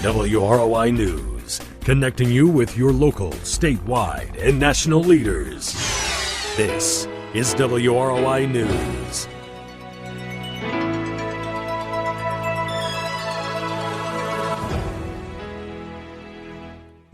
WROI News, connecting you with your local, statewide, and national leaders. This is WROI News.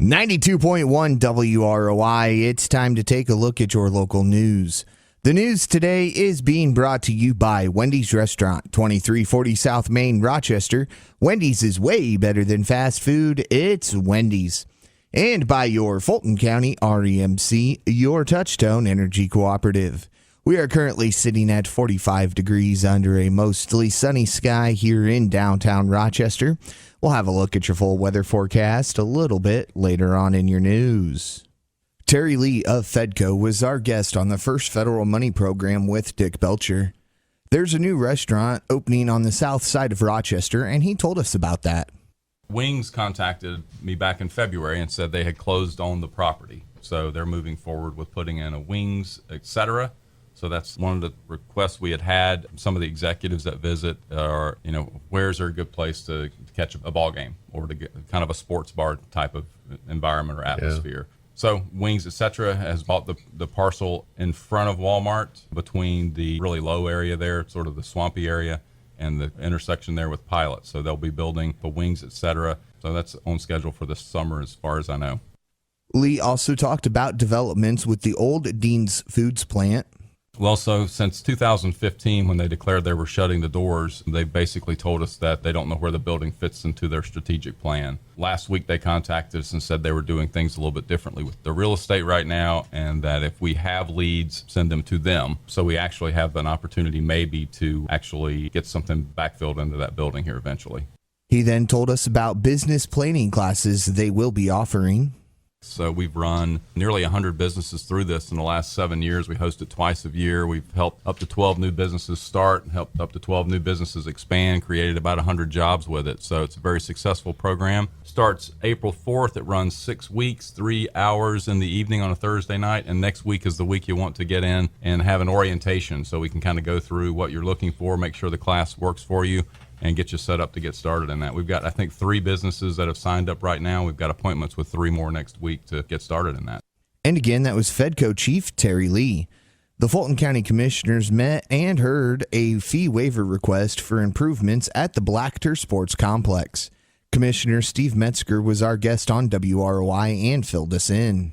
.1 WROI, it's time to take a look at your local news. The news today is being brought to you by Wendy's Restaurant, 2340 South Main, Rochester. Wendy's is way better than fast food. It's Wendy's. And by your Fulton County REMC, your Touchstone Energy Cooperative. We are currently sitting at 45 degrees under a mostly sunny sky here in downtown Rochester. We'll have a look at your full weather forecast a little bit later on in your news. Terri Lee of FEDCO was our guest on the first federal money program with Dick Belcher. There's a new restaurant opening on the south side of Rochester, and he told us about that. Wings contacted me back in February and said they had closed on the property. So they're moving forward with putting in a Wings, etc. So that's one of the requests we had. Some of the executives that visit are, where's there a good place to catch a ball game or to get kind of a sports bar type of environment or atmosphere. Yeah. So Wings, etc. has bought the parcel in front of Walmart between the really low area there, sort of the swampy area, and the intersection there with Pilot. So they'll be building the Wings, etc. So that's on schedule for this summer as far as I know. Lee also talked about developments with the old Dean's Foods plant. Well, so since 2015, when they declared they were shutting the doors, they basically told us that they don't know where the building fits into their strategic plan. Last week, they contacted us and said they were doing things a little bit differently with the real estate right now, and that if we have leads, send them to them. So we actually have an opportunity maybe to actually get something backfilled into that building here eventually. He then told us about business planning classes they will be offering. So we've run nearly 100 businesses through this in the last 7 years. We host it twice a year. We've helped up to 12 new businesses start, helped up to 12 new businesses expand, created about 100 jobs with it. So it's a very successful program. Starts April 4th. It runs 6 weeks, 3 hours in the evening on a Thursday night. And next week is the week you want to get in and have an orientation so we can kind of go through what you're looking for, make sure the class works for you, and get you set up to get started in that. We've got, I think, 3 businesses that have signed up right now. We've got appointments with 3 more next week to get started in that. And again, that was FEDCO Chief Terri Lee. The Fulton County Commissioners met and heard a fee waiver request for improvements at the Blacketor Sports Complex. Commissioner Steve Metzger was our guest on WROI and filled us in.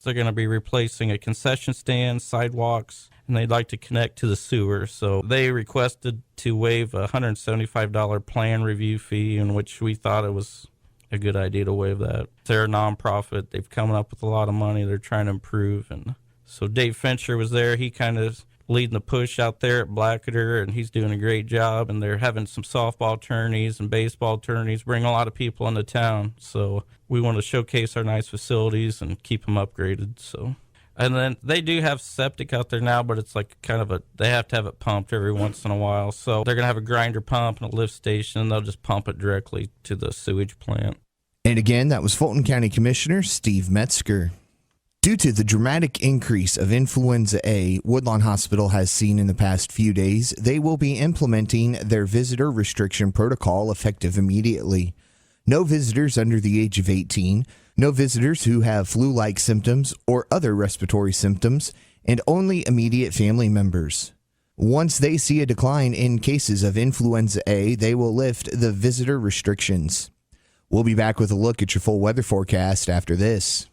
They're going to be replacing a concession stand, sidewalks, and they'd like to connect to the sewer. So they requested to waive a $175 plan review fee, in which we thought it was a good idea to waive that. They're a nonprofit. They've come up with a lot of money. They're trying to improve. And so Dave Fincher was there. He kind of leading the push out there at Blacketor, and he's doing a great job. And they're having some softball tourneys and baseball tourneys, bring a lot of people into town. So we want to showcase our nice facilities and keep them upgraded. So. And then they do have septic out there now, but it's like kind of they have to have it pumped every once in a while. So they're going to have a grinder pump and a lift station, and they'll just pump it directly to the sewage plant. And again, that was Fulton County Commissioner Steve Metzger. Due to the dramatic increase of influenza A Woodlawn Hospital has seen in the past few days, they will be implementing their visitor restriction protocol effective immediately. No visitors under the age of 18, no visitors who have flu-like symptoms or other respiratory symptoms, and only immediate family members. Once they see a decline in cases of influenza A, they will lift the visitor restrictions. We'll be back with a look at your full weather forecast after this.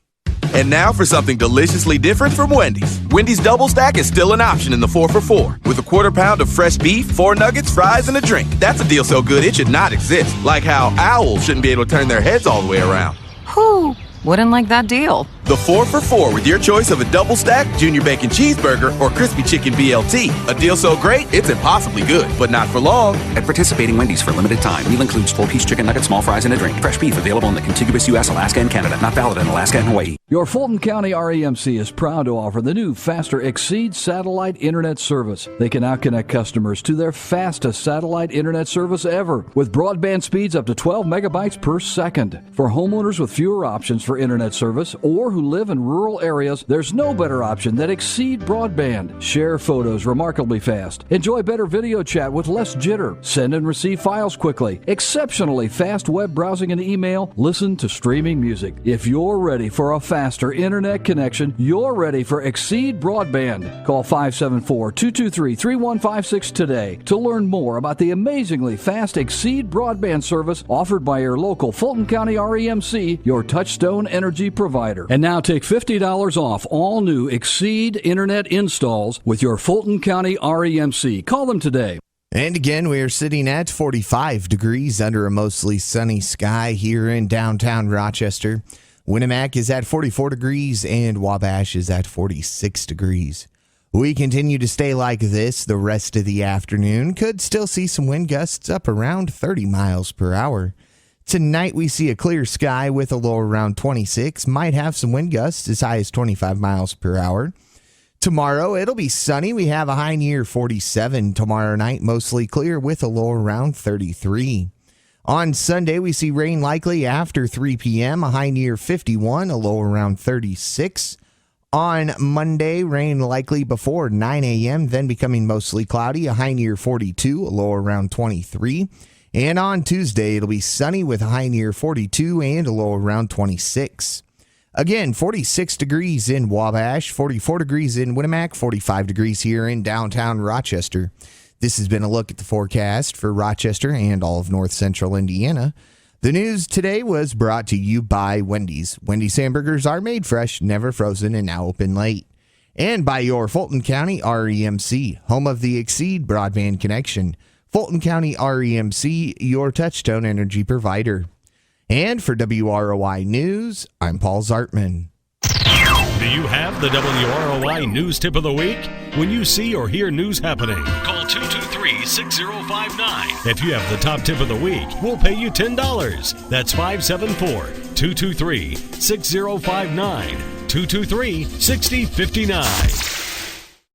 And now for something deliciously different from Wendy's. Wendy's Double Stack is still an option in the 4 for $4. With a quarter pound of fresh beef, 4 nuggets, fries, and a drink. That's a deal so good it should not exist. Like how owls shouldn't be able to turn their heads all the way around. Whew, wouldn't like that deal. The 4 for $4 with your choice of a double stack, junior bacon cheeseburger, or crispy chicken BLT. A deal so great, it's impossibly good, but not for long. At participating Wendy's for a limited time. Meal includes full piece chicken nuggets, small fries, and a drink. Fresh beef available in the contiguous U.S., Alaska, and Canada. Not valid in Alaska and Hawaii. Your Fulton County REMC is proud to offer the new Faster Exceed satellite internet service. They can now connect customers to their fastest satellite internet service ever, with broadband speeds up to 12 megabytes per second. For homeowners with fewer options for internet service or who who live in rural areas, there's no better option than Exceed Broadband. Share photos remarkably fast. Enjoy better video chat with less jitter. Send and receive files quickly. Exceptionally fast web browsing and email. Listen to streaming music. If you're ready for a faster internet connection, you're ready for Exceed Broadband. Call 574-223-3156 today to learn more about the amazingly fast Exceed Broadband service offered by your local Fulton County REMC, your touchstone energy provider. And now take $50 off all new Exceed internet installs with your Fulton County REMC. Call them today. And again, we are sitting at 45 degrees under a mostly sunny sky here in downtown Rochester. Winnemac is at 44 degrees and Wabash is at 46 degrees. We continue to stay like this the rest of the afternoon. Could still see some wind gusts up around 30 miles per hour. Tonight we see a clear sky with a low around 26. Might have some wind gusts as high as 25 miles per hour. Tomorrow it'll be sunny. We have a high near 47 tomorrow night. Mostly clear with a low around 33. On Sunday we see rain likely after 3 p.m. A high near 51. A low around 36. On Monday, rain likely before 9 a.m., then becoming mostly cloudy, a high near 42, a low around 23. And on Tuesday, it'll be sunny with a high near 42 and a low around 26. Again, 46 degrees in Wabash, 44 degrees in Winnemac, 45 degrees here in downtown Rochester. This has been a look at the forecast for Rochester and all of north central Indiana. The news today was brought to you by Wendy's. Wendy's hamburgers are made fresh, never frozen, and now open late. And by your Fulton County REMC, home of the Exceed Broadband Connection. Fulton County REMC, your touchstone energy provider. And for WROI News, I'm Paul Zartman. Do you have the WROI News Tip of the Week? When you see or hear news happening, call 223-6059. If you have the top tip of the week, we'll pay you $10. That's 574-223-6059. 223-6059.